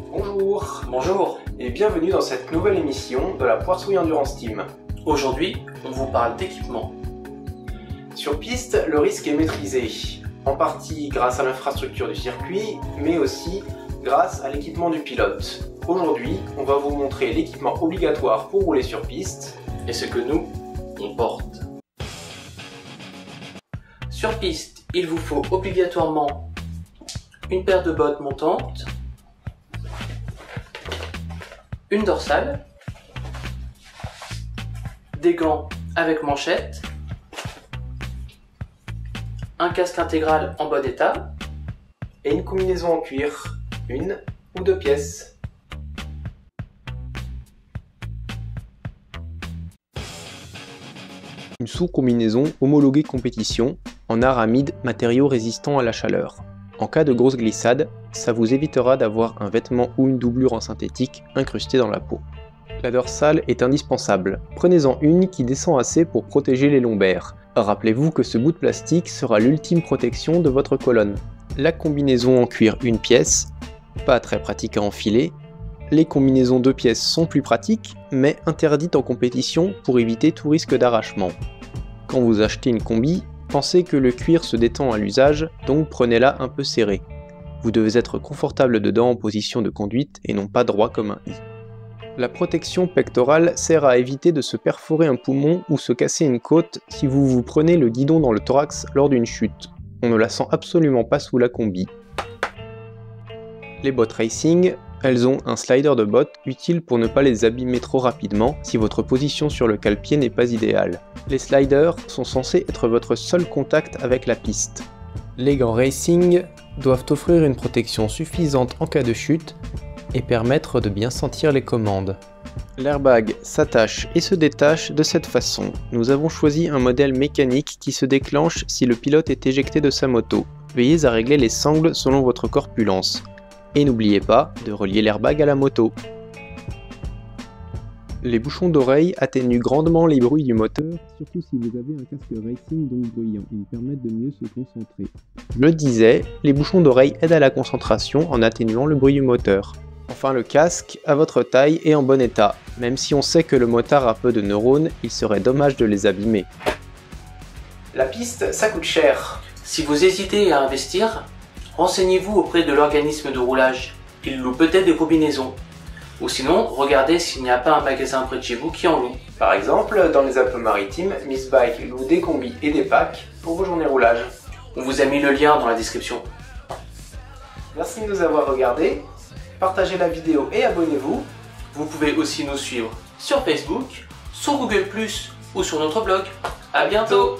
Bonjour. Bonjour. Et bienvenue dans cette nouvelle émission de la Poirsouille Endurance Team. Aujourd'hui, on vous parle d'équipement. Sur piste, le risque est maîtrisé, en partie grâce à l'infrastructure du circuit, mais aussi grâce à l'équipement du pilote. Aujourd'hui, on va vous montrer l'équipement obligatoire pour rouler sur piste Et ce que nous, on porte. Sur piste, il vous faut obligatoirement une paire de bottes montantes, une dorsale, des gants avec manchette, un casque intégral en bon état et une combinaison en cuir, une ou deux pièces. Une sous-combinaison homologuée compétition en aramide, matériau résistant à la chaleur. En cas de grosse glissade, ça vous évitera d'avoir un vêtement ou une doublure en synthétique incrustée dans la peau. La dorsale est indispensable. Prenez-en une qui descend assez pour protéger les lombaires. Rappelez-vous que ce bout de plastique sera l'ultime protection de votre colonne. La combinaison en cuir une pièce, pas très pratique à enfiler. Les combinaisons 2 pièces sont plus pratiques, mais interdites en compétition pour éviter tout risque d'arrachement. Quand vous achetez une combi, pensez que le cuir se détend à l'usage, donc prenez-la un peu serrée. Vous devez être confortable dedans en position de conduite et non pas droit comme un i. La protection pectorale sert à éviter de se perforer un poumon ou se casser une côte si vous vous prenez le guidon dans le thorax lors d'une chute. On ne la sent absolument pas sous la combi. Les bottes racing, elles ont un slider de bottes utile pour ne pas les abîmer trop rapidement si votre position sur le cale-pied n'est pas idéale. Les sliders sont censés être votre seul contact avec la piste. Les gants racing doivent offrir une protection suffisante en cas de chute et permettre de bien sentir les commandes. L'airbag s'attache et se détache de cette façon. Nous avons choisi un modèle mécanique qui se déclenche si le pilote est éjecté de sa moto. Veillez à régler les sangles selon votre corpulence. Et n'oubliez pas de relier l'airbag à la moto. Les bouchons d'oreille atténuent grandement les bruits du moteur, surtout si vous avez un casque racing donc bruyant, ils permettent de mieux se concentrer. Je le disais, les bouchons d'oreille aident à la concentration en atténuant le bruit du moteur. Enfin le casque, à votre taille et en bon état. Même si on sait que le motard a peu de neurones, il serait dommage de les abîmer. La piste, ça coûte cher. Si vous hésitez à investir, renseignez-vous auprès de l'organisme de roulage. Il loue peut-être des combinaisons. Ou sinon, regardez s'il n'y a pas un magasin près de chez vous qui en loue. Par exemple, dans les Alpes-Maritimes, Miss Bike loue des combis et des packs pour vos journées roulage. On vous a mis le lien dans la description. Merci de nous avoir regardés. Partagez la vidéo et abonnez-vous. Vous pouvez aussi nous suivre sur Facebook, sur Google+, ou sur notre blog. À bientôt!